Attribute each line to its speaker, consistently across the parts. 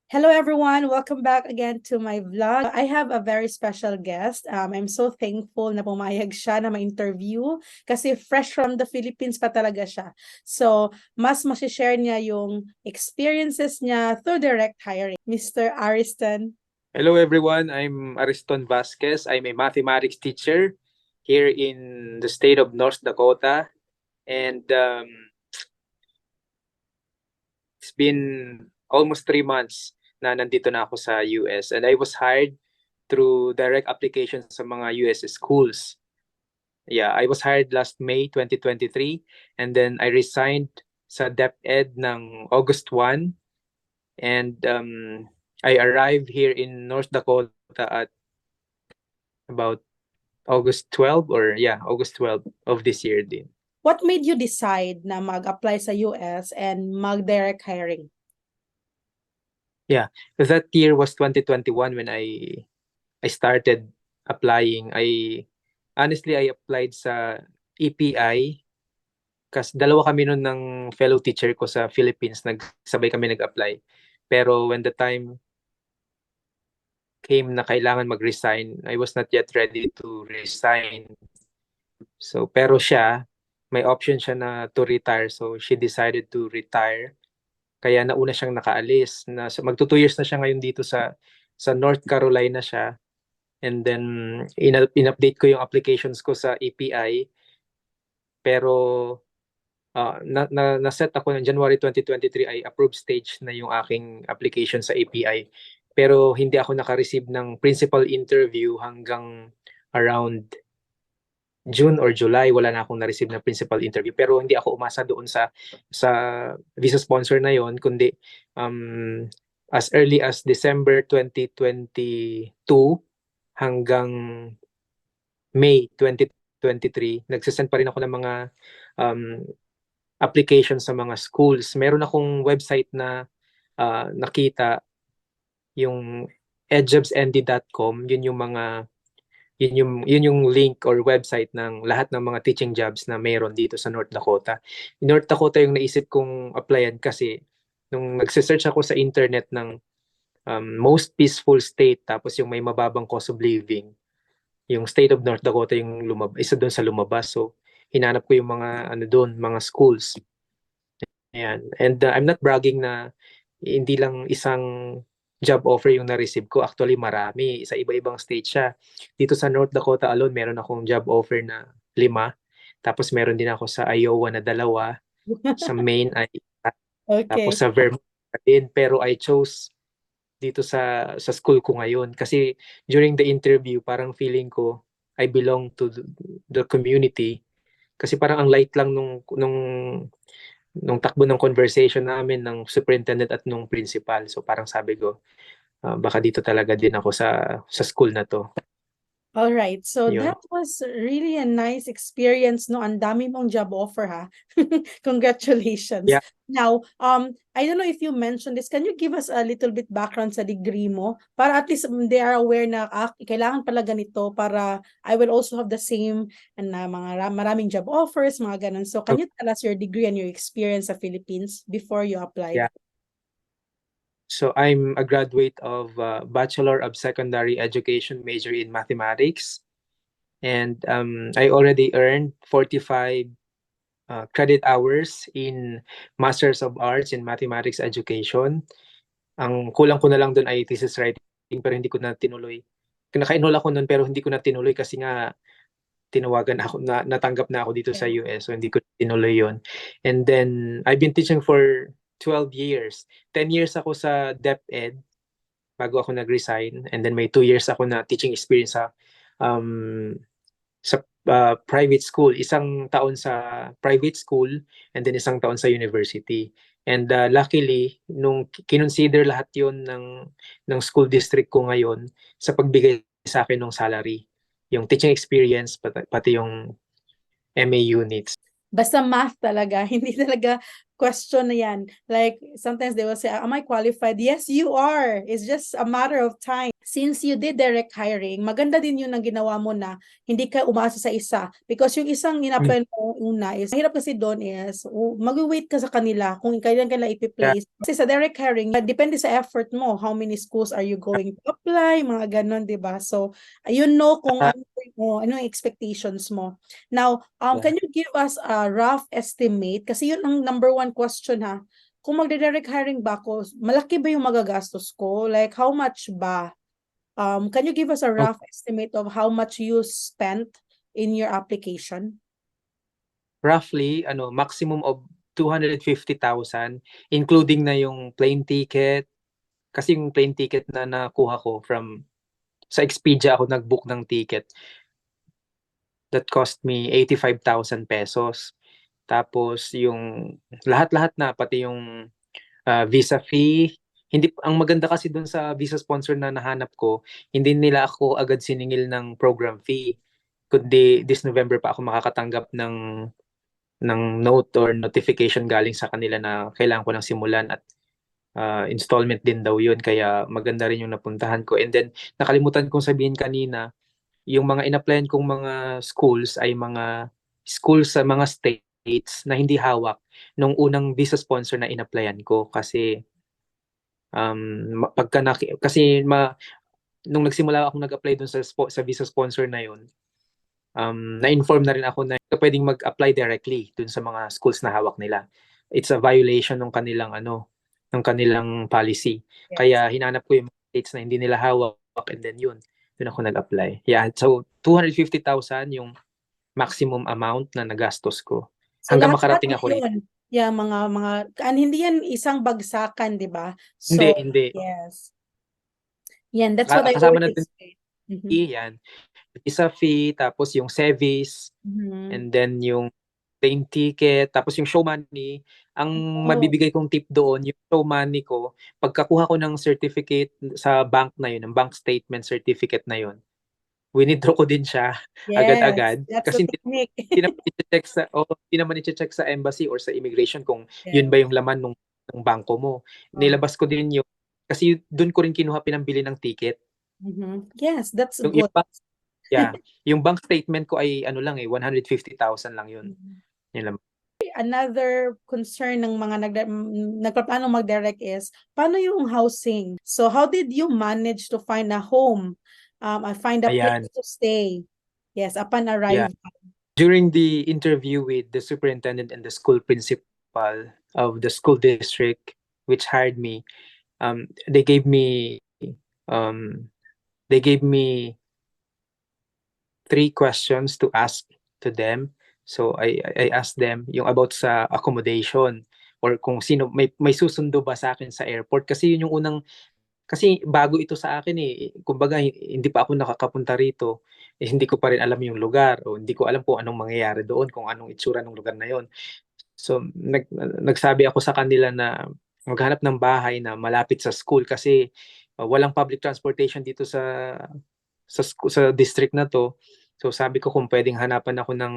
Speaker 1: Hello everyone, welcome back again to my vlog. I have a very special guest. I'm so thankful na pumayag siya na ma-interview kasi fresh from the Philippines pa talaga siya. So, mas masishare niya yung experiences niya through direct hiring. Mr. Ariston.
Speaker 2: Hello everyone, I'm Ariston Vasquez. I'm a mathematics teacher here in the state of North Dakota. And it's been almost 3 months na nandito na ako sa US. And I was hired through direct application sa mga US schools. Yeah, I was hired last May 2023. And then I resigned sa DepEd ng August 1. And I arrived here in North Dakota at about August 12 August 12 of this year din.
Speaker 1: What made you decide na mag-apply sa US and mag-direct hiring?
Speaker 2: Yeah, that year was 2021 when I started applying. I applied sa EPI kasi dalawa kami noon ng fellow teacher ko sa Philippines, nagsabay kami nag-apply. Pero when the time came na kailangan mag-resign, I was not yet ready to resign. So pero siya, may option siya na to retire, so she decided to retire. Kaya nauna siyang nakaalis. Magto 2 years na siya ngayon dito sa North Carolina siya. And then in-update ko yung applications ko sa API. Pero na-set ako ng January 2023 ay approved stage na yung aking application sa API. Pero hindi ako naka-receive ng principal interview hanggang around June or July. Wala na akong na-receive na principal interview. Pero hindi ako umasa doon sa visa sponsor na yon, kundi as early as December 2022 hanggang May 2023, nagsisend pa rin ako ng mga applications sa mga schools. Meron akong website na nakita, yung edjobsnd.com. Yun yung link or website ng lahat ng mga teaching jobs na mayroon dito sa North Dakota. North Dakota yung naisip kong applyan kasi nung nagse-search ako sa internet ng most peaceful state, tapos yung may mababang cost of living, yung state of North Dakota yung isa doon sa lumabas. So hinanap ko yung mga doon, mga schools. Ayan. And I'm not bragging na hindi lang isang job offer yung na-receive ko. Actually, marami. Sa iba-ibang state siya. Dito sa North Dakota alone, meron akong job offer na 5. Tapos meron din ako sa Iowa na 2. Sa Maine ay tapos
Speaker 1: Okay.
Speaker 2: sa Vermont din. Pero I chose dito sa school ko ngayon. Kasi during the interview, parang feeling ko I belong to the community. Kasi parang ang light lang nung takbo ng conversation namin ng superintendent at nung principal. So parang sabi ko, baka dito talaga din ako sa school na to.
Speaker 1: All right. So
Speaker 2: Yun.
Speaker 1: that was really a nice experience, no? Ang dami mong job offer, ha? Congratulations.
Speaker 2: Yeah.
Speaker 1: Now, I don't know if you mentioned this. Can you give us a little bit background sa degree mo? Para at least they are aware na kailangan pala ganito para I will also have the same na maraming job offers, mga ganun. So can you tell us your degree and your experience sa Philippines before you applied?
Speaker 2: Yeah. So I'm a graduate of Bachelor of Secondary Education, major in mathematics. And I already earned 45 credit hours in Masters of Arts in Mathematics Education. Ang kulang ko na lang doon ay thesis writing, pero hindi ko na tinuloy. Naka-enroll ako noon pero hindi ko na tinuloy kasi nga tinawagan ako, natanggap na ako dito sa US, so hindi ko tinuloy yon. And then I've been teaching for 12 years. 10 years ako sa DepEd bago ako nag-resign, and then may 2 years ako na teaching experience sa private school. 1 taon sa private school and then 1 taon sa university. And luckily, nung kinonsider lahat yon ng school district ko ngayon sa pagbigay sa akin ng salary, yung teaching experience, pati yung MA units.
Speaker 1: Basta math talaga, hindi talaga question na yan. Like, sometimes they will say, am I qualified? Yes, you are. It's just a matter of time. Since you did direct hiring, maganda din yun ang ginawa mo na hindi ka umasa sa isa. Because yung isang in-apply mo una is, mahirap kasi doon is, mag-wait ka sa kanila kung kailan ka
Speaker 2: Yeah.
Speaker 1: ipi-place. Kasi sa direct hiring, depende sa effort mo. How many schools are you going to apply? Mga ganon, di ba? So, you know kung ano yung expectations mo. Now,
Speaker 2: Yeah.
Speaker 1: can you give us a rough estimate? Kasi yun ang number one question ha. Kung magde-direct hiring ba ako, malaki ba yung magagastos ko? Like, how much ba? Can you give us a rough estimate of how much you spent in your application?
Speaker 2: Roughly, maximum of 250,000, including na yung plane ticket. Kasi yung plane ticket na nakuha ko sa Expedia ako nag-book ng ticket. That cost me 85,000 pesos. Tapos yung lahat-lahat na, pati yung visa fee. Ang maganda kasi dun sa visa sponsor na nahanap ko, hindi nila ako agad siningil ng program fee. Kundi this November pa ako makakatanggap ng note or notification galing sa kanila na kailangan ko nang simulan, at installment din daw yun, kaya maganda rin yung napuntahan ko. And then nakalimutan kong sabihin kanina, yung mga in-applyan kong mga schools ay mga schools sa mga states na hindi hawak nung unang visa sponsor na in-applyan ko. Kasi nung nagsimula akong nag-apply dun sa visa sponsor na yun, na-inform na rin ako na pwedeng mag-apply directly dun sa mga schools na hawak nila. It's a violation ng kanilang policy.
Speaker 1: Yes.
Speaker 2: Kaya hinanap ko yung states na hindi nila hawak, and then dun ako nag-apply. Yeah, so 250,000 yung maximum amount na nagastos ko.
Speaker 1: So
Speaker 2: Hanggang
Speaker 1: lahat
Speaker 2: makarating
Speaker 1: na
Speaker 2: ako rito.
Speaker 1: yun, yung hindi yan isang bagsakan, di ba?
Speaker 2: Hindi.
Speaker 1: Yes. Yan, that's what I
Speaker 2: Kasama
Speaker 1: always
Speaker 2: na din
Speaker 1: say. Mhm.
Speaker 2: yan. Visa fee, tapos yung SEVIS,
Speaker 1: Mhm.
Speaker 2: and then yung plane ticket, tapos yung show money. Ang mabibigay kong tip doon, yung show money ko, pagkakuha ko ng certificate sa bank na yun, ng bank statement certificate na yun, winidraw ko din siya
Speaker 1: Yes,
Speaker 2: agad-agad.
Speaker 1: that's the
Speaker 2: Kasi
Speaker 1: technique.
Speaker 2: hindi naman i-check sa embassy or sa immigration kung
Speaker 1: Yes.
Speaker 2: yun ba yung laman ng bangko mo. Nilabas ko din yun. Kasi doon ko rin kinuha pinambili ng ticket.
Speaker 1: Mhm. Yes, that's
Speaker 2: Yung,
Speaker 1: good.
Speaker 2: yung bank statement ko ay 150,000 lang yun.
Speaker 1: Mhm.
Speaker 2: Yun lang.
Speaker 1: Another concern ng mga nagpaplano mag-direct is, paano yung housing? So how did you manage to find a home? Find a
Speaker 2: Ayan.
Speaker 1: place to stay? Yes, upon
Speaker 2: Yeah.
Speaker 1: arrival.
Speaker 2: During the interview with the superintendent and the school principal of the school district which hired me, they gave me um, they gave me 3 questions to ask to them. So I asked them yung about sa accommodation, or kung sino may susundo ba sa akin sa airport, kasi yun yung unang, kasi bago ito sa akin eh. Kumbaga hindi pa ako nakakapunta rito. Hindi ko pa rin alam yung lugar, o hindi ko alam kung anong mangyayari doon, kung anong itsura ng lugar na yon. So nagsabi ako sa kanila na maghanap ng bahay na malapit sa school, kasi walang public transportation dito sa district na to. So sabi ko kung pwedeng hanapan ako ng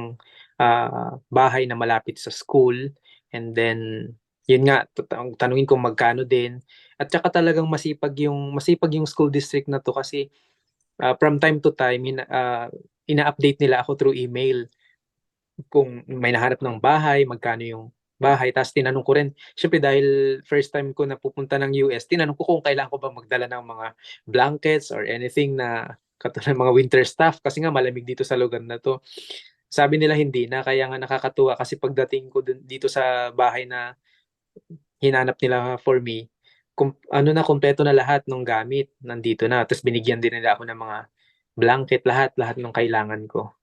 Speaker 2: bahay na malapit sa school, and then yun nga, tanungin kung magkano din. At saka talagang masipag yung school district na to, kasi from time to time ina-update nila ako through email kung may nahanap ng bahay, magkano yung bahay. Tapos tinanong ko rin, syempre dahil first time ko na pupunta ng US, tinanong ko kung kailangan ko ba magdala ng mga blankets or anything na katulad ng mga winter stuff, kasi nga malamig dito sa lugar na to. Sabi nila hindi na, kaya nga nakakatuwa, kasi pagdating ko dito sa bahay na hinanap nila for me, kompleto na lahat ng gamit, nandito na. Tapos binigyan din nila ako ng mga blanket, lahat ng kailangan ko.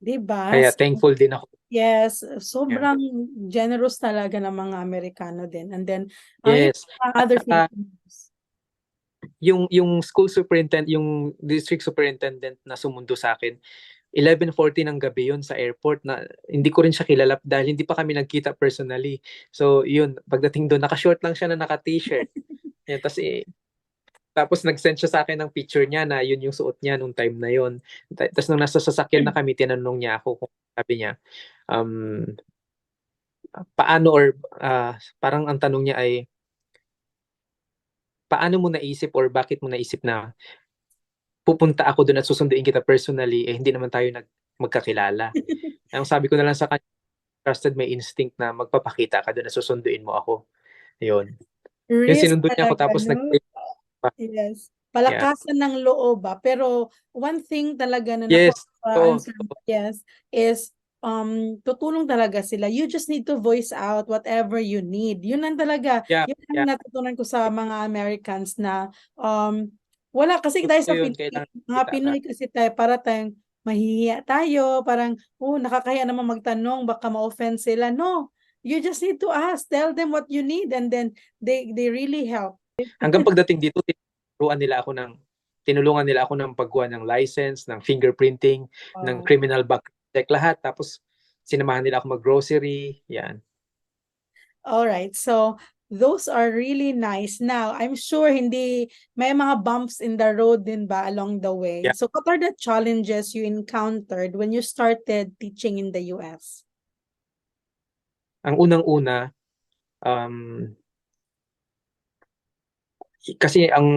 Speaker 1: Diba?
Speaker 2: Kaya thankful din ako.
Speaker 1: Yes,
Speaker 2: Yeah.
Speaker 1: sobrang generous talaga ng mga Amerikano din. And then,
Speaker 2: Yes.
Speaker 1: yung other Filipinos.
Speaker 2: Yung school superintendent, yung district superintendent na sumundo sa akin, 11:40 ng gabi yun sa airport, na hindi ko rin siya kilala dahil hindi pa kami nagkita personally. So yun, pagdating doon, naka-short lang siya na naka-t-shirt. Yan, tapos nag-send siya sa akin ng picture niya na yun yung suot niya nung time na yun. Tapos nung nasa sasakyan na kami, tinanong niya ako, kung sabi niya, um, paano or parang ang tanong niya ay paano mo naisip or bakit mo naisip na pupunta ako doon at susunduin kita personally, hindi naman tayo magkakilala. Ang sabi ko na lang sa kanya, trusted my instinct na magpapakita ka doon at susunduin mo ako. Yun. Yun,
Speaker 1: Risk
Speaker 2: sinundo niya ako
Speaker 1: talaga,
Speaker 2: tapos
Speaker 1: no? Yes.
Speaker 2: yeah.
Speaker 1: Palakasan ng loob ba? Pero one thing talaga na nakuha
Speaker 2: Yes.
Speaker 1: ko
Speaker 2: Oo.
Speaker 1: answer mo, yes, is tutulong talaga sila. You just need to voice out whatever you need. Yun lang talaga.
Speaker 2: Yeah.
Speaker 1: Yun ang
Speaker 2: Yeah.
Speaker 1: natutunan ko sa mga Americans na wala kasi tayo
Speaker 2: Totoo
Speaker 1: sa
Speaker 2: yun.
Speaker 1: Pilipinas,
Speaker 2: Kailangan
Speaker 1: mga
Speaker 2: kita ka.
Speaker 1: Pinoy kasi tayo para tayong mahihiya tayo, parang nakakahiya naman magtanong, baka ma-offend sila. No. You just need to ask, tell them what you need, and then they really help.
Speaker 2: Hanggang pagdating dito, tinulungan nila ako ng pagkuha ng license, ng fingerprinting, ng
Speaker 1: Wow.
Speaker 2: criminal background check, lahat. Tapos, sinamahan nila ako mag-grocery. Yan.
Speaker 1: All right. So those are really nice. Now, I'm sure hindi may mga bumps in the road din ba along the way.
Speaker 2: Yeah.
Speaker 1: So what are the challenges you encountered when you started teaching in the US?
Speaker 2: Ang unang-una, um, kasi ang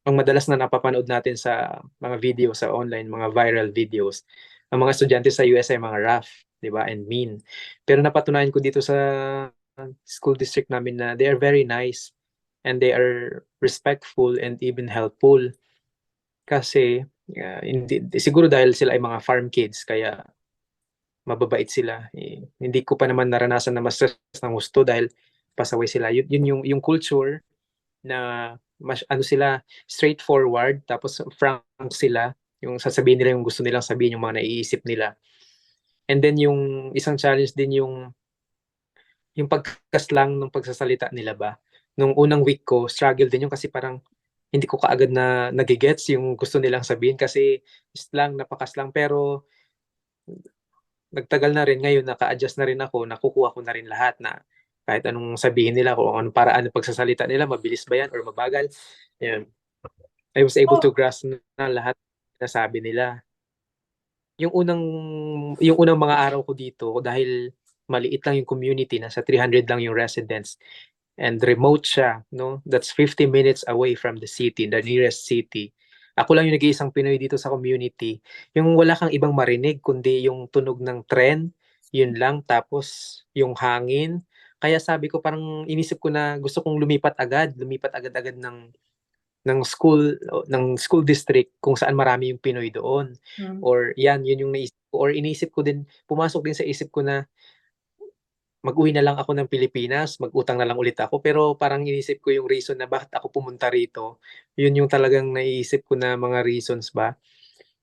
Speaker 2: madalas na napapanood natin sa mga video sa online, mga viral videos, ang mga estudyante sa US ay mga rough, di ba, and mean. Pero napatunayan ko dito sa school district namin na they are very nice and they are respectful and even helpful. Kasi siguro dahil sila ay mga farm kids kaya mababait sila. Hindi ko pa naman naranasan na ma-stress ng gusto dahil pasaway sila. Yun yung culture na ano sila, straightforward, tapos frank sila, yung sasabihin nila yung gusto nilang sabihin, yung mga naiisip nila. And then yung isang challenge din yung pagkaslang ng pagsasalita nila ba. Nung unang week ko, struggle din yung kasi parang hindi ko kaagad na nagigets yung gusto nilang sabihin kasi slang, napakaslang. Pero nagtagal na rin ngayon, naka-adjust na rin ako, nakukuha ko na rin lahat na kahit anong sabihin nila, kung anong paraan ng pagsasalita nila, mabilis ba yan or mabagal. Yan. I was able to
Speaker 1: Oh,
Speaker 2: grasp na lahat na sabi nila. Yung unang yung unang mga araw ko dito dahil maliit lang yung community, nasa 300 lang yung residents and remote siya, no? That's 50 minutes away from the city, the nearest city. Ako lang yung nag-iisang Pinoy dito sa community. Yung wala kang ibang marinig kundi yung tunog ng tren, yun lang, tapos yung hangin. Kaya sabi ko parang inisip ko na gusto kong lumipat agad-agad ng school district kung saan marami yung Pinoy doon.
Speaker 1: mm.
Speaker 2: Or yun yung naisip ko. Or inisip ko din, pumasok din sa isip ko na mag-uwi na lang ako ng Pilipinas, mag-utang na lang ulit ako. Pero parang inisip ko yung reason na bakit ako pumunta rito. Yun yung talagang naiisip ko na mga reasons ba.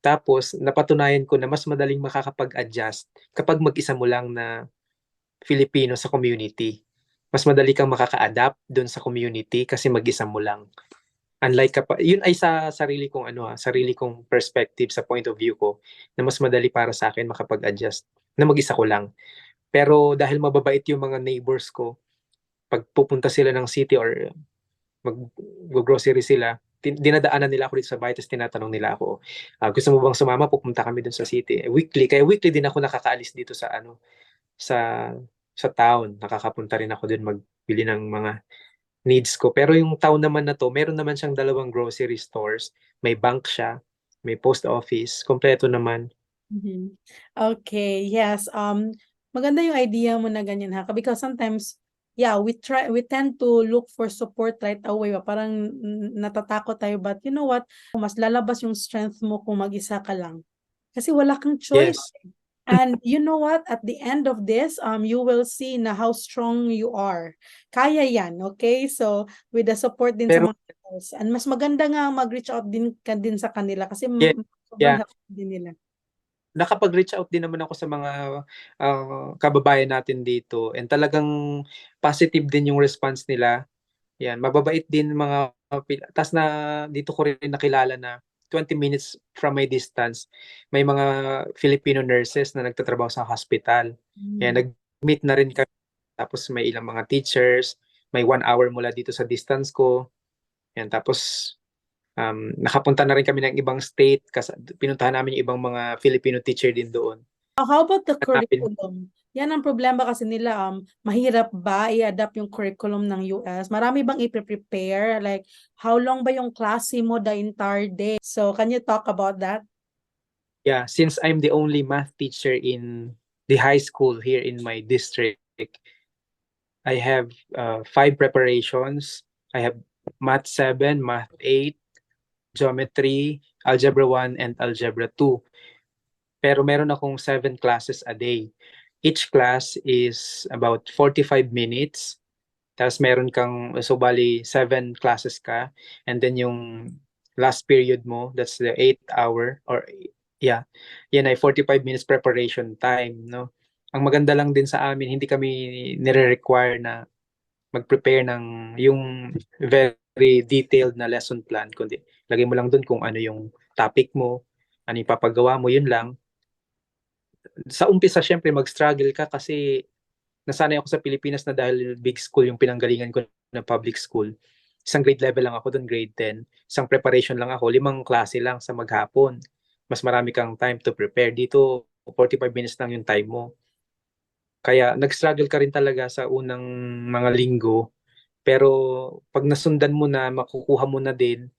Speaker 2: Tapos, napatunayan ko na mas madaling makakapag-adjust kapag mag-isa mo lang na Filipino sa community. Mas madali kang makaka-adapt doon sa community kasi mag-isa mo lang. Unlike yun ay sa sarili kong perspective sa point of view ko na mas madali para sa akin makapag-adjust na mag-isa ko lang. Pero dahil mababait yung mga neighbors ko, pag pupunta sila ng city or mag-grocery sila, dinadaanan nila ako dito sa bahay, tapos tinatanong nila ako, gusto mo bang sumama? Pupunta kami dun sa city. Weekly, kaya weekly din ako nakakaalis dito sa sa town. Nakakapunta rin ako dun magbili ng mga needs ko. Pero yung town naman na to, meron naman siyang 2 grocery stores. May bank siya, may post office, kompleto naman.
Speaker 1: Mhm. Okay, yes. Maganda yung idea mo na ganyan ha. Because sometimes, yeah, we tend to look for support right away. Parang natatakot tayo, but you know what? Mas lalabas yung strength mo kung mag-isa ka lang. Kasi wala kang choice.
Speaker 2: Yes.
Speaker 1: And you know what? At the end of this, you will see na how strong you are. Kaya yan, okay? So, with the support din sa
Speaker 2: Pero
Speaker 1: mga others. And mas maganda nga mag-reach out din sa kanila kasi
Speaker 2: yeah,
Speaker 1: sobrang
Speaker 2: yeah.
Speaker 1: help din nila.
Speaker 2: Nakapag-reach out din naman ako sa mga kababayan natin dito and talagang positive din yung response nila. Yan, mababait din mga tas na dito ko rin nakilala na 20 minutes from my distance, may mga Filipino nurses na nagtatrabaho sa hospital. Yan,
Speaker 1: Mm.
Speaker 2: nag-meet na rin kami. Tapos may ilang mga teachers, may 1 hour mula dito sa distance ko. Yan, tapos nakapunta na rin kami ng ibang state kasi pinuntahan namin yung ibang mga Filipino teacher din doon.
Speaker 1: How about the
Speaker 2: Hanapin.
Speaker 1: curriculum? Yan ang problema kasi nila, mahirap ba i-adapt yung curriculum ng US? Marami bang i-prepare? Like, how long ba yung klase mo the entire day? So, can you talk about that?
Speaker 2: Yeah, since I'm the only math teacher in the high school here in my district, I have 5 preparations. I have Math 7, Math 8, Geometry, Algebra 1, and Algebra 2. Pero meron akong 7 classes a day. Each class is about 45 minutes. Tapos meron kang, so bali, 7 classes ka. And then yung last period mo, that's the 8 hour, or yeah, yan ay 45 minutes preparation time, no? Ang maganda lang din sa amin, hindi kami nire-require na mag-prepare ng yung very detailed na lesson plan, kundi lagay mo lang dun kung ano yung topic mo, ano yung papagawa mo, yun lang. Sa umpisa, syempre, mag-struggle ka kasi nasanay ako sa Pilipinas na dahil big school yung pinanggalingan ko na public school. Isang grade level lang ako doon, grade 10. Isang preparation lang ako, 5 klase lang sa maghapon. Mas marami kang time to prepare. Dito, 45 minutes lang yung time mo. Kaya nag-struggle ka rin talaga sa unang mga linggo. Pero pag nasundan mo na, makukuha mo na din,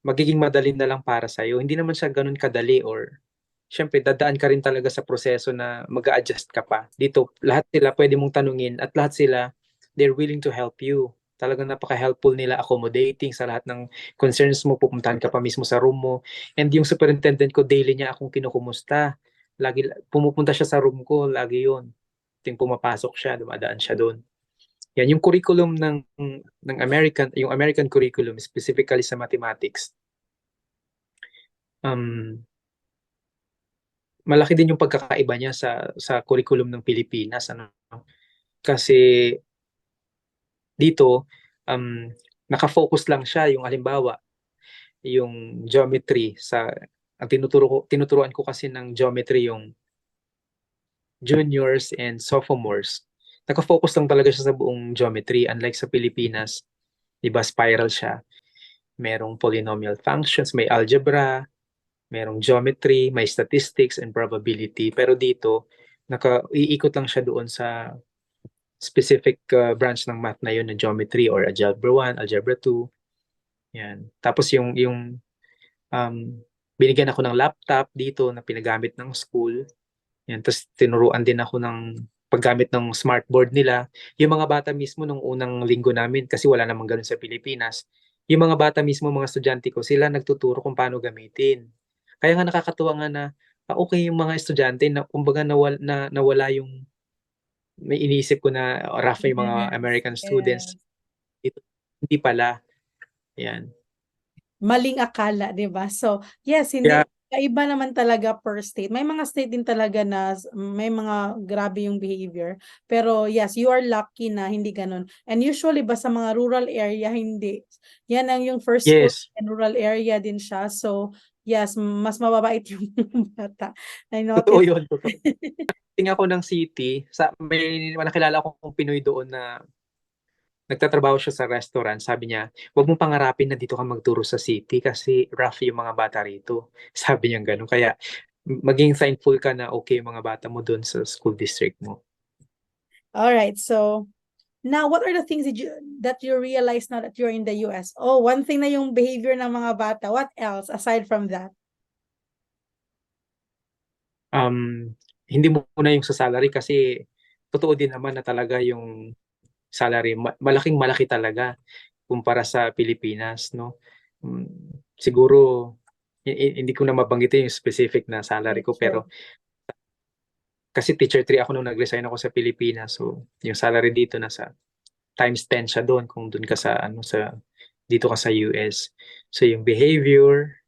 Speaker 2: magiging madali na lang para sa'yo. Hindi naman siya ganun kadali, or syempre dadaan ka rin talaga sa proseso na mag-a-adjust ka pa. Dito, lahat sila pwede mong tanungin at lahat sila, they're willing to help you. Talagang napaka-helpful nila, accommodating sa lahat ng concerns mo, pupuntahan ka pa mismo sa room mo. And yung superintendent ko, daily niya akong kinukumusta. Lagi, pumupunta siya sa room ko, lagi yun. Ting pumapasok siya, dumadaan siya doon. Yan, yung curriculum ng yung American curriculum, specifically sa mathematics, um, malaki din yung pagkakaiba niya sa curriculum ng Pilipinas, ano. Kasi dito, naka-focus lang siya, yung halimbawa, yung geometry ang tinuturuan ko kasi ng geometry yung juniors and sophomores. Naka-focus lang talaga siya sa buong geometry, unlike sa Pilipinas, 'di ba, spiral siya. Merong polynomial functions, may algebra, merong geometry, may statistics and probability. Pero dito, iikot lang siya doon sa specific branch ng math na yun, na geometry or algebra 1, algebra 2. Yan. Tapos um, binigyan ako ng laptop dito na pinagamit ng school. Yan. Tapos tinuruan din ako ng paggamit ng smartboard nila. Yung mga bata mismo nung unang linggo namin, kasi wala namang ganun sa Pilipinas, yung mga bata mismo, mga estudyante ko, sila nagtuturo kung paano gamitin. Kaya nga nakakatuwa nga na okay yung mga estudyante na kumbaga nawala yung may iniisip ko na rough yung mga
Speaker 1: Yes,
Speaker 2: American students.
Speaker 1: yes.
Speaker 2: Ito, hindi pala. Yan.
Speaker 1: Maling akala, 'di ba? So, yes,
Speaker 2: Kaya,
Speaker 1: hindi kaiba naman talaga per state. May mga state din talaga na may mga grabe yung behavior. Pero yes, you are lucky na hindi ganun. And usually ba sa mga rural area, hindi. Yan ang yung first school
Speaker 2: yes,
Speaker 1: in rural area din siya. So, yes, mas mababait yung bata. I
Speaker 2: totoo
Speaker 1: noticed.
Speaker 2: yun. Totoo. Tingin ako ng city, may nakilala akong Pinoy doon na nagtatrabaho siya sa restaurant. Sabi niya, huwag mong pangarapin na dito ka magturo sa city kasi rough yung mga bata rito. Sabi niya gano'n. Kaya maging thankful ka na okay yung mga bata mo doon sa school district mo.
Speaker 1: All right. So, now, what are the things that you realize now that you're in the US? Oh, one thing na yung behavior ng mga bata. What else aside from that?
Speaker 2: Um, Hindi muna yung sa salary kasi totoo din naman na talaga yung salary, malaking malaki talaga kumpara sa Pilipinas, no? Siguro, hindi ko na mabanggitin yung specific na salary
Speaker 1: Okay,
Speaker 2: ko,
Speaker 1: sure.
Speaker 2: pero kasi teacher 3 ako nung nag-resign ako sa Pilipinas. So, yung salary dito nasa times 10 siya doon kung doon ka sa dito ka sa US. So, yung behavior,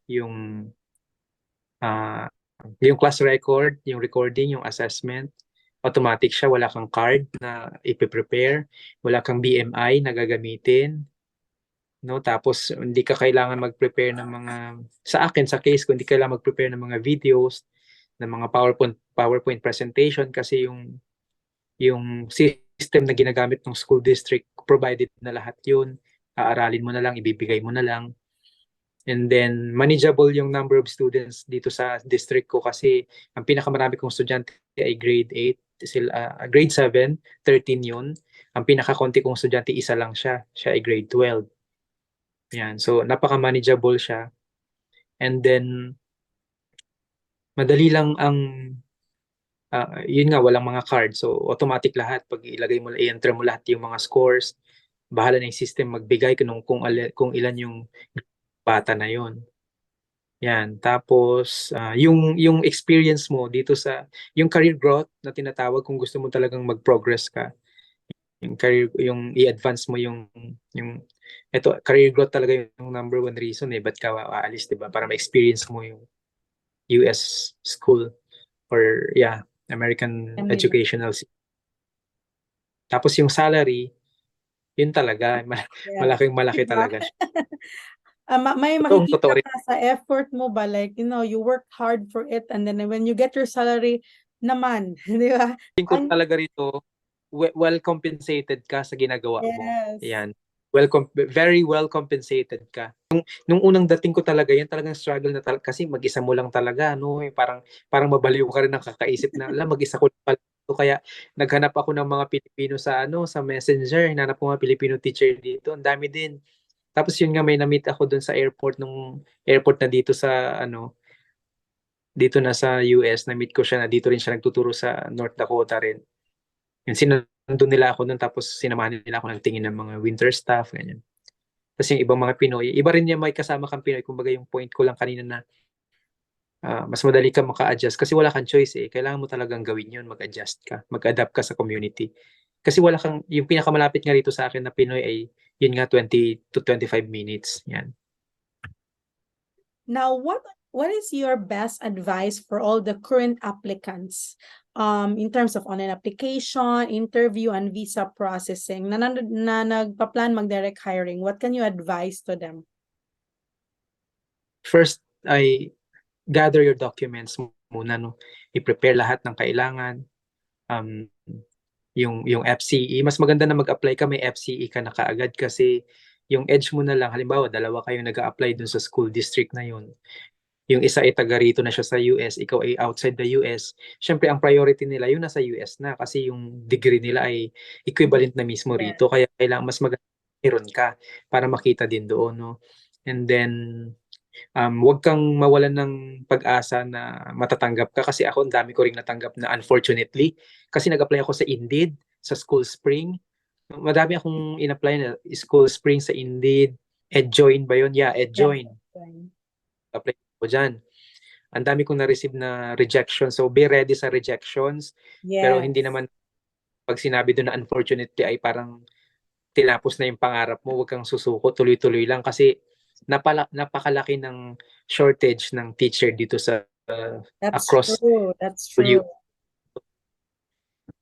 Speaker 2: ah, yung class record, yung recording, yung assessment, automatic siya, wala kang card na ipe-prepare, wala kang BMI na gagamitin, no? Tapos hindi ka kailangan mag-prepare ng sa akin, sa case ko, hindi kailangan mag-prepare ng mga videos, ng mga PowerPoint presentation, kasi yung system na ginagamit ng school district, provided na lahat yun. Aaralin mo na lang, ibibigay mo na lang. And then, manageable yung number of students dito sa district ko kasi ang pinakamarami kong estudyante ay grade 8. grade 7, 13 yun. Ang pinakakonti kong estudyante, isa lang siya. Siya ay grade 12. Yan. So, napaka-manageable siya. And then, madali lang ang, yun nga, walang mga card. So, automatic lahat. Pag ilagay mo, i-enter mo lahat yung mga scores, bahala na yung system magbigay kung ilan yung bata na yon. Yan. Tapos, yung experience mo dito yung career growth na tinatawag, kung gusto mo talagang mag-progress ka, yung i-advance mo career growth talaga yung number one reason ba't ka aalis, di ba? Para ma-experience mo yung US school or American
Speaker 1: America.
Speaker 2: educational system. Tapos yung salary, yun talaga,
Speaker 1: Yes.
Speaker 2: malaking malaki
Speaker 1: Diba?
Speaker 2: talaga siya.
Speaker 1: May
Speaker 2: Totoong
Speaker 1: makikita
Speaker 2: totoo rin.
Speaker 1: ka sa effort mo ba, like, you work hard for it, and then when you get your salary naman, di ba?
Speaker 2: Tingin ko talaga rito, well compensated ka sa ginagawa mo.
Speaker 1: Yes.
Speaker 2: Yan. Very well compensated ka. Nung unang dating ko talaga, yan talagang struggle na talaga kasi mag-isa mo lang talaga, no? Parang mabaliw ka rin ng kakaisip na, mag-isa ko lang pala. So, kaya naghanap ako ng mga Pilipino sa Messenger, hinanap ko mga Filipino teacher dito. Ang dami din. Tapos yun nga, may na-meet ako doon sa airport na dito na sa US, na-meet ko siya na dito rin siya nagtuturo sa North Dakota rin. Yun, sinandun nila ako doon, tapos sinamahan nila ako ng tingin ng mga winter staff, ganyan. Tapos yung ibang mga Pinoy, iba rin yung may kasama kang Pinoy. Kumbaga yung point ko lang kanina na mas madali ka maka-adjust kasi wala kang choice eh. Kailangan mo talagang gawin yun, mag-adjust ka, mag-adapt ka sa community. Kasi yung pinakamalapit nga rito sa akin na Pinoy ay yun nga 20 to 25 minutes. Yan.
Speaker 1: Now, what is your best advice for all the current applicants in terms of online application, interview, and visa processing na nagpa-plan mag-direct hiring? What can you advise to them?
Speaker 2: First, ay gather your documents muna, no? I-prepare lahat ng kailangan. Yung FCE, mas maganda na mag-apply ka, may FCE ka na kaagad kasi yung edge mo na lang, halimbawa, dalawa kayong nag-a-apply dun sa school district na yun. Yung isa ay taga rito na siya sa US, ikaw ay outside the US. Syempre, ang priority nila yung nasa US na kasi yung degree nila ay equivalent na mismo
Speaker 1: Yeah.
Speaker 2: rito. Kaya kailangan mas maganda meron ka para makita din doon, no? And then, huwag kang mawalan ng pag-asa na matatanggap ka kasi ako, ang dami ko ring natanggap na unfortunately. Kasi nag-apply ako sa Indeed, sa School Spring. Madami akong in-apply na School Spring sa Indeed. EdJoin ba yun? Yeah, EdJoin. Apply ko dyan. Ang dami kong na-receive na rejection. So, be ready sa rejections. Pero
Speaker 1: Yes.
Speaker 2: hindi naman pag sinabi doon na unfortunately ay parang tinapos na yung pangarap mo, huwag kang susuko, tuloy-tuloy lang kasi napakalaki ng shortage ng teacher dito sa
Speaker 1: That's
Speaker 2: across
Speaker 1: true. That's
Speaker 2: you.
Speaker 1: true.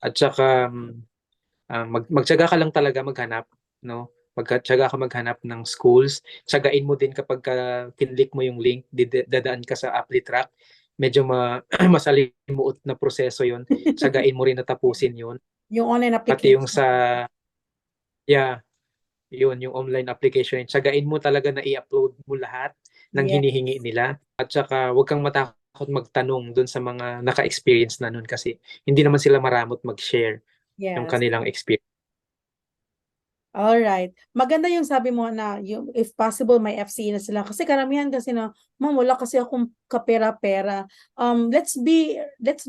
Speaker 2: At saka magtiyaga ka lang talaga maghanap, no? Magtiyaga ka maghanap ng schools. Tiyagain mo din kapag kinlik mo yung link, dadaan ka sa ApplyTrack. Medyo masalimuot na proseso yon. Tiyagain mo rin na tapusin yon.
Speaker 1: Yung online
Speaker 2: Pati yung
Speaker 1: application.
Speaker 2: yung online application. Tiyagain mo talaga na i-upload mo lahat ng
Speaker 1: Yes.
Speaker 2: hinihingi nila. At saka huwag kang matakot magtanong dun sa mga naka-experience na nun kasi hindi naman sila maramot mag-share yung
Speaker 1: Yes.
Speaker 2: kanilang experience.
Speaker 1: All right. Maganda yung sabi mo na yung if possible may FCE na sila kasi karamihan kasi na ma'am wala kasi akong kapera-pera. Let's be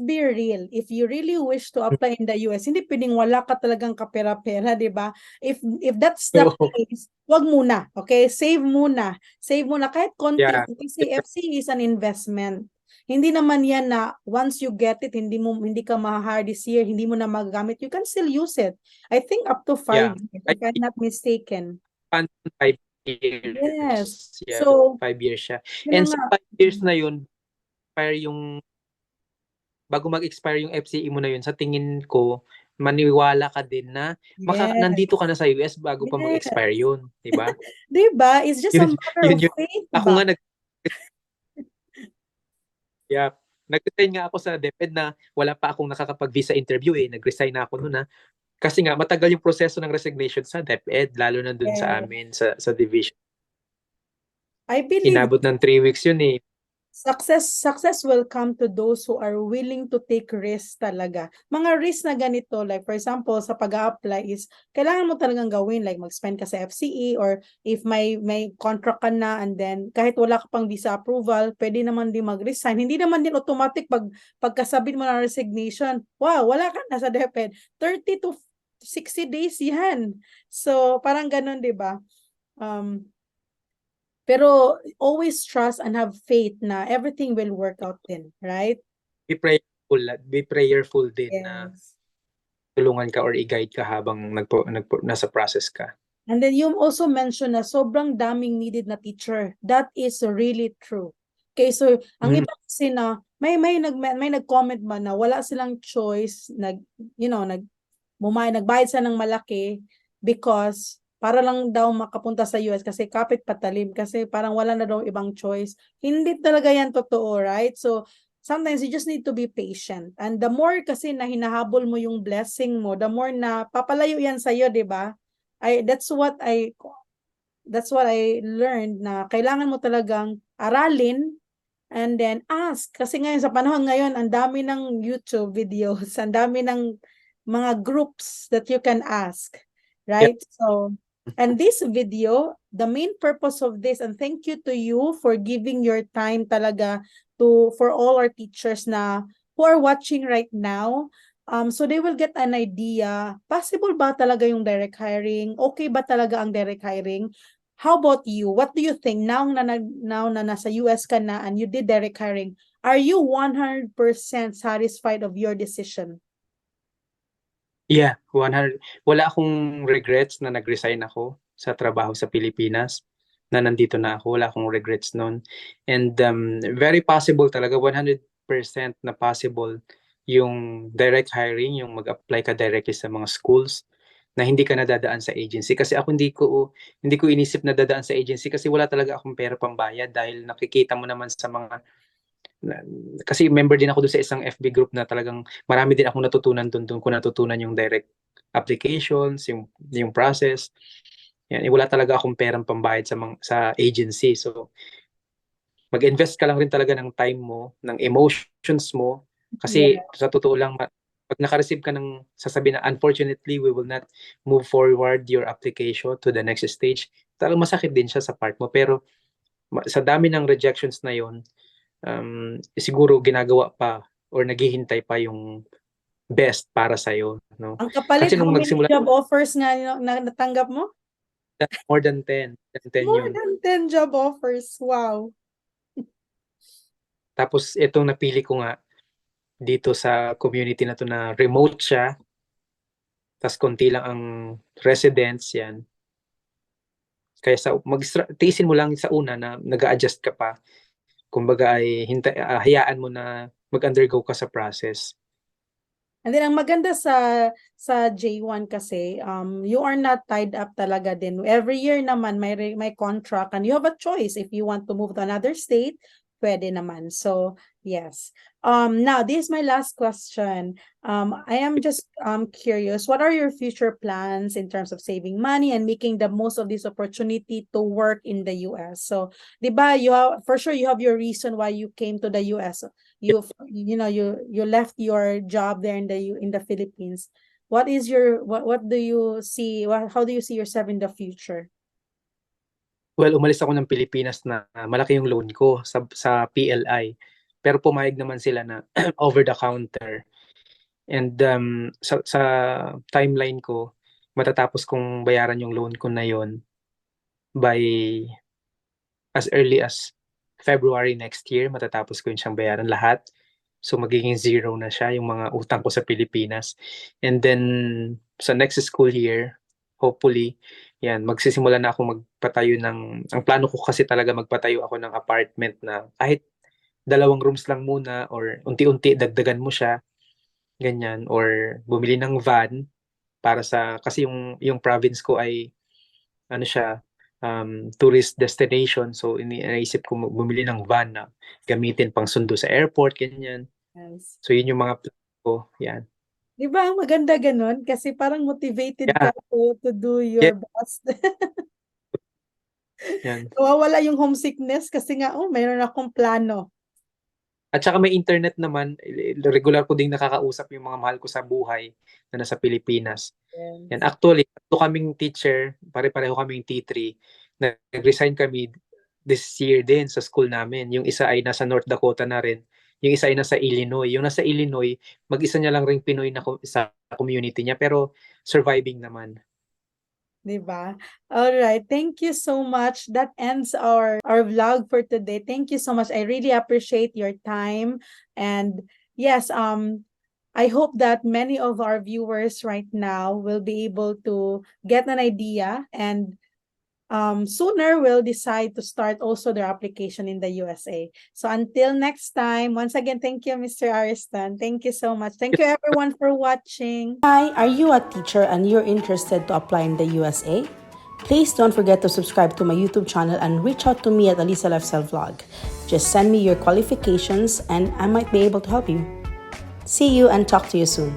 Speaker 1: real. If you really wish to apply in the US, hindi pwedeng wala ka talagang kapera-pera, 'di ba? If that's the
Speaker 2: So,
Speaker 1: case, wag muna, okay? Save muna. Save muna kahit konti
Speaker 2: yeah.
Speaker 1: kasi FCE is an investment. Hindi naman yan na once you get it, hindi ka ma-hire this year, hindi mo na magagamit. You can still use it. I think up to 5
Speaker 2: Yeah.
Speaker 1: years, if I'm not mistaken.
Speaker 2: 5 years.
Speaker 1: Yes.
Speaker 2: Yeah,
Speaker 1: So,
Speaker 2: 5 years siya.
Speaker 1: yun
Speaker 2: And
Speaker 1: na
Speaker 2: sa
Speaker 1: nga.
Speaker 2: 5 years na yun, bago mag-expire yung FCE mo na yun, sa tingin ko, maniwala ka din na
Speaker 1: Yes.
Speaker 2: nandito ka na sa US bago pa
Speaker 1: Yes.
Speaker 2: mag-expire yun, di ba?
Speaker 1: Diba? It's just a
Speaker 2: Yun,
Speaker 1: matter
Speaker 2: yun
Speaker 1: of
Speaker 2: yun.
Speaker 1: faith
Speaker 2: Ako
Speaker 1: ba?
Speaker 2: nga nag-resign nga ako sa DepEd na wala pa akong nakakapag-visa interview Nag-resign na ako noon Kasi nga matagal yung proseso ng resignation sa DepEd lalo na dun sa
Speaker 1: Yes.
Speaker 2: amin sa division.
Speaker 1: I believe
Speaker 2: Inabot ng 3 weeks yun
Speaker 1: Success will come to those who are willing to take risks talaga. Mga risks na ganito, like for example, sa pag-a-apply is, kailangan mo talagang gawin, like mag-spend ka sa FCE, or if may contract ka na, and then kahit wala ka pang visa approval, pwede naman din mag-resign. Hindi naman din automatic pagkasabit mo ng resignation, wow, wala ka na sa DepEd. 30 to 60 days yan. So, parang ganun, di ba? Pero always trust and have faith na everything will work out din, right?
Speaker 2: Be prayerful din na
Speaker 1: Yes.
Speaker 2: tulungan ka or i-guide ka habang nasa process ka.
Speaker 1: And then you also mentioned na sobrang daming needed na teacher. That is really true. Okay, so ang iba kasi na may nag-comment man na wala silang choice, nagbayad sila ng malaki because para lang daw makapunta sa US kasi kapit patalim, kasi parang wala na daw ibang choice. Hindi talaga yan totoo, right? So sometimes you just need to be patient. And the more kasi na hinahabol mo yung blessing mo, the more na papalayo yan sa'yo, di ba? That's what I learned, na kailangan mo talagang aralin and then ask. Kasi ngayon, sa panahon ngayon, ang dami ng YouTube videos, ang dami ng mga groups that you can ask, right? So, and this video, the main purpose of this, and thank you to you for giving your time talaga for all our teachers na who are watching right now. So they will get an idea, possible ba talaga yung direct hiring? Okay ba talaga ang direct hiring? How about you? What do you think now na nasa US ka na and you did direct hiring? Are you 100% satisfied of your decision?
Speaker 2: Yeah, 100. Wala akong regrets na nag-resign ako sa trabaho sa Pilipinas, na nandito na ako. Wala akong regrets nun. And very possible talaga, 100% na possible yung direct hiring, yung mag-apply ka directly sa mga schools na hindi ka nadadaan sa agency. Kasi ako hindi ko inisip na dadaan sa agency kasi wala talaga akong pera pambayad, dahil nakikita mo naman sa mga kasi member din ako doon sa isang FB group na talagang marami din akong natutunan doon ko natutunan yung direct applications, yung process. Yan, wala talaga akong perang pambayad sa agency. So mag-invest ka lang rin talaga ng time mo, ng emotions mo, kasi
Speaker 1: Yeah.
Speaker 2: sa totoo lang, pag naka-receive ka ng sasabihin na unfortunately we will not move forward your application to the next stage, talagang masakit din siya sa part mo. Pero sa dami ng rejections na yon, siguro ginagawa pa or naghihintay pa yung best para sa'yo, no?
Speaker 1: Ang kapalit,
Speaker 2: Kasi
Speaker 1: how
Speaker 2: nung
Speaker 1: many
Speaker 2: nagsimula,
Speaker 1: job offers nga na natanggap mo?
Speaker 2: more than 10
Speaker 1: More
Speaker 2: yun.
Speaker 1: than 10 job offers. Wow.
Speaker 2: Tapos itong napili ko nga dito sa community na to na remote siya, tas konti lang ang residents yan. Kaya tiisin mo lang sa una na nag-a-adjust ka pa. Kumbaga ay hayaan mo na mag-undergo ka sa process.
Speaker 1: And then ang maganda sa J1 kasi, you are not tied up talaga din. Every year naman may contract and you have a choice if you want to move to another state, pwede naman. So, yes. Now this is my last question. I am just curious, what are your future plans in terms of saving money and making the most of this opportunity to work in the US? So, 'di ba, for sure you have your reason why you came to the US. You left your job there in the Philippines. What do you see, how do you see yourself in the future?
Speaker 2: Well, umalis ako ng Pilipinas na malaki yung loan ko sa PLI. Pero pumayag naman sila na over the counter. And sa timeline ko, matatapos kong bayaran yung loan ko na yon by as early as February next year. Matatapos ko yun siyang bayaran lahat. So magiging zero na siya yung mga utang ko sa Pilipinas. And then sa next school year, hopefully, yan, magsisimula na ako magpatayo ang plano ko kasi talaga magpatayo ako ng apartment na kahit 2 rooms lang muna, or unti-unti dagdagan mo siya, ganyan, or bumili ng van kasi yung province ko ay ano siya, tourist destination. So iniisip ko bumili ng van na gamitin pang sundo sa airport, ganyan.
Speaker 1: Yes.
Speaker 2: So yun yung mga plan ko, yan.
Speaker 1: Di ba ang maganda ganun? Kasi parang motivated
Speaker 2: Yeah,
Speaker 1: ka to do
Speaker 2: yeah,
Speaker 1: your best.
Speaker 2: yan.
Speaker 1: Nawawala yung homesickness kasi nga, mayroon akong plano.
Speaker 2: At saka may internet naman, regular ko ding nakakausap yung mga mahal ko sa buhay na nasa Pilipinas. Yan,
Speaker 1: Yes.
Speaker 2: actually, tatlo kaming teacher, pare-pareho kaming T3. Nag-resign kami this year din sa school namin. Yung isa ay nasa North Dakota na rin. Yung isa ay nasa Illinois. Yung nasa Illinois, mag-isa niya lang ring Pinoy na sa community niya, pero surviving naman.
Speaker 1: Diba? All right. Thank you so much. That ends our vlog for today. Thank you so much. I really appreciate your time. And yes, I hope that many of our viewers right now will be able to get an idea and sooner will decide to start also their application in the USA. So until next time, once again, thank you, Mr. Ariston. Thank you so much. Thank you everyone for watching. Hi, are you a teacher and you're interested to apply in the USA? Please don't forget to subscribe to my YouTube channel and reach out to me at Alisa Lifestyle Vlog. Just send me your qualifications and I might be able to help you. See you and talk to you soon.